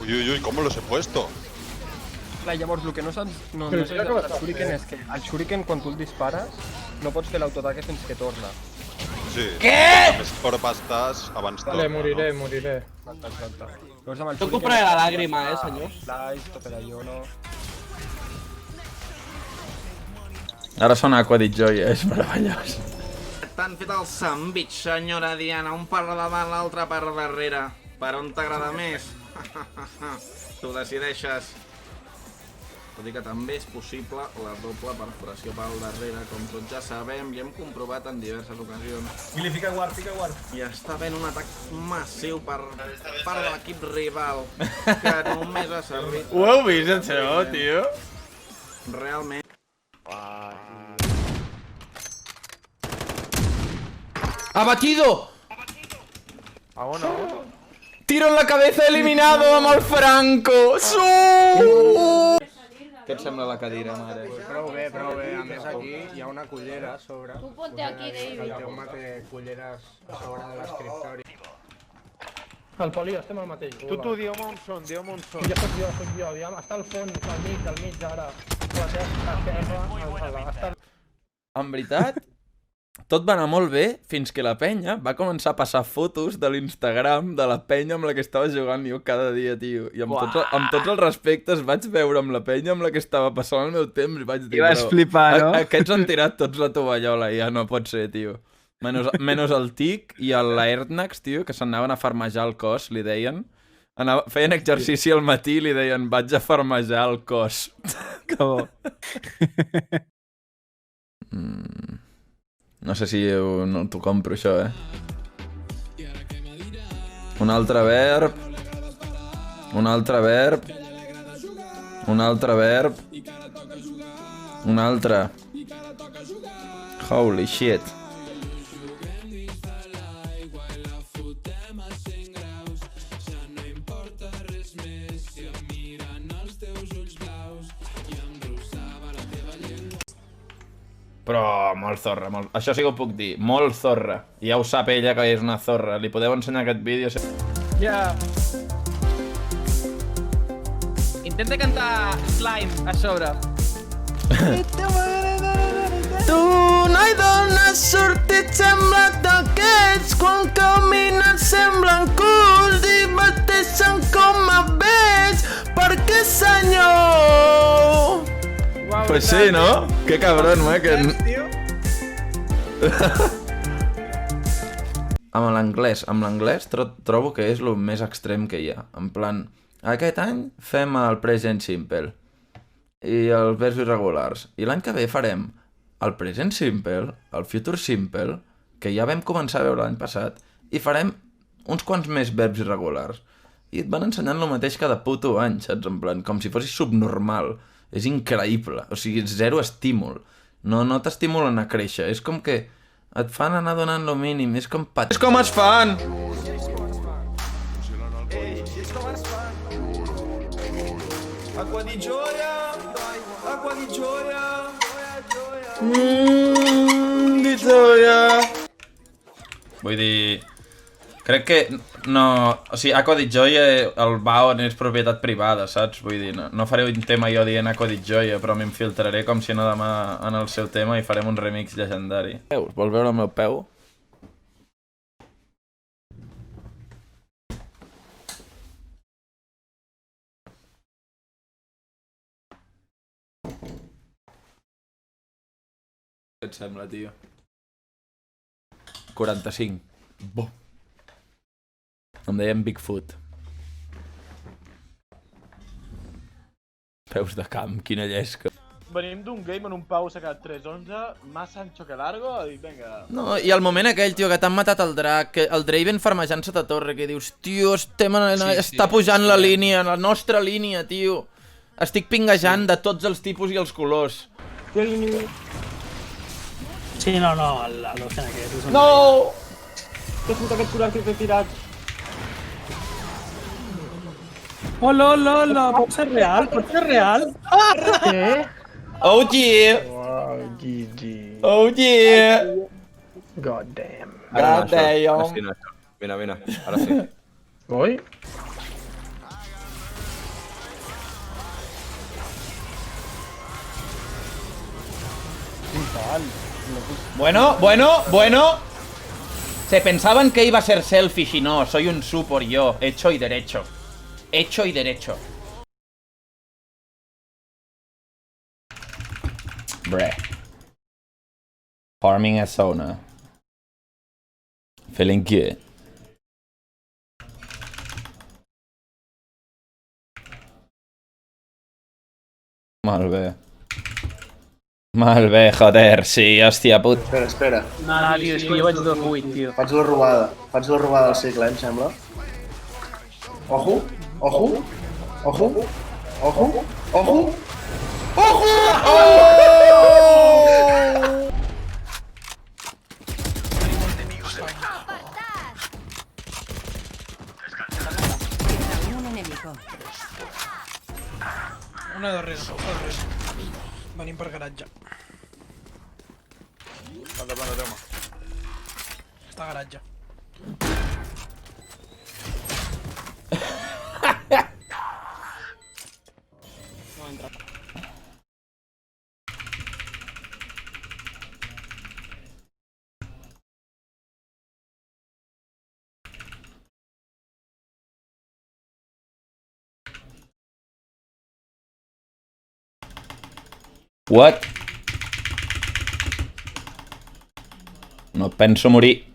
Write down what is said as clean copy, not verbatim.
Uy, uy, uy, ¿cómo los he puesto? Clar, llavors el que no saps del Shuriken és que el Shuriken quan tu el dispares no pots fer l'autataque fins que torna. Sí. Què? Més fort estàs abans torna, Vale, moriré, no? moriré. Exacte. Llavors amb el Jo compraré la làgrima, senyor. Slice, tot era jo, no? Ara sona Aqua Joy, és meravellós. T'han fet el sandwich, senyora Diana, un per davant, l'altre per darrere. Per on t'agrada més? Tu decideixes. Tot i que també és possible la doble perforació pel darrere, com tots ja sabem i hem comprovat en diverses ocasions. I li fica guard, fica guard. I està havent un atac massiu per part de l'equip rival, que només ha servit Ho heu vist, això, tio? realment. ¡Abatido! A on? ¡Tiro en la cabeza eliminado amb el Franco! Su! Què et sembla la cadira, mare? Prou bé. A més aquí hi ha una cullera a sobre. Tu ponte aquí, David. El teu té culleres a sobre de l'escriptori. El Poli, estem al mateix. Tu, diu-me on són. Ja soc jo, aviam. Està al fons, al mig, ara. La teva esquerra, està... En veritat, tot va anar molt bé fins que la penya va començar a passar fotos de l'Instagram de la penya amb la que estava jugant jo cada dia, tio. I amb tots els respectes vaig veure amb la penya amb la que estava passant el meu temps i vaig dir... I vas flipar, no? Aquests han tirat tots la tovallola, ja no pot ser, tio. Menys el Tic i l'Airnax, tio, que s'anaven a farmejar el cos, li deien. Feien exercici al matí i li deien vaig a farmejar el cos. Que bo. No sé si no t'ho compro, això, eh? Un altre verb. Un altre verb. Un altre verb. Un altre. Holy shit. Però molt zorra, molt... Això sí que ho puc dir, molt zorra. I ja ho sap ella que és una zorra. Li podeu ensenyar aquest vídeo? Ja. Intenta cantar Slime a sobre. Tu, noi dona, has sortit semblat d'aquests. Quan camines semblen culs i bateixen com a vells. Per què, senyor? Pues sí, ¿no? Qué cabrón, Amb l'anglès trobo que és el més extrem que hi ha. En plan, aquest any fem el present simple i els verbs irregulars. I l'any que ve farem el present simple, el future simple, que ja vam començar a veure l'any passat, i farem uns quants més verbs irregulars. I et van ensenyant el mateix cada puto any, saps? En plan, com si fossis subnormal. És increïble, o sigui, zero estímul. No t'estimulen a créixer, és com que et fan anar donant lo mínim, és com pat... És com es fan! Acqua di gioia! Acqua di gioia! Di gioia! Vull dir... Crec que no... O sigui, Aqua di Gioia, el Baon és propietat privada, saps? Vull dir, no faré un tema jo dient Aqua di Gioia, però m'infiltraré com si no demà en el seu tema i farem un remix llegendari. Vol veure el meu peu? Què et sembla, tio? 45. Bo. Em deien Bigfoot. Peus de camp, quina llesca. Venim d'un game en un Pau s'ha quedat 3-11, massa ancho que largo, i vinga. No, i el moment aquell, tio, que t'han matat el drac, que el Draven farmejant sota torre, que dius, tio, està pujant la línia, la nostra línia, tio. Estic pinguejant de tots els tipus i els colors. Sí, no, l'Ocean aquest. No! Què fot aquest curat que t'he tirat? Hola, pot ser real? Què? Oh yeah! Wow, GG. Oh yeah! God damn. God damn! Mira, ahora sí. Voy? chaval. Bueno. Se pensaban que iba a ser selfish y no, soy un support yo, hecho y derecho. Bre. Farming a zona. Feeling good. Molt bé, joder, sí, hòstia puta. Espera. No, tio, és que jo vaig 2-8, tio. Faig la robada del segle, em sembla. Ojo. Una darrere. Venim per garatge. Planta, Toma. Està a garatge. What? No penso morir.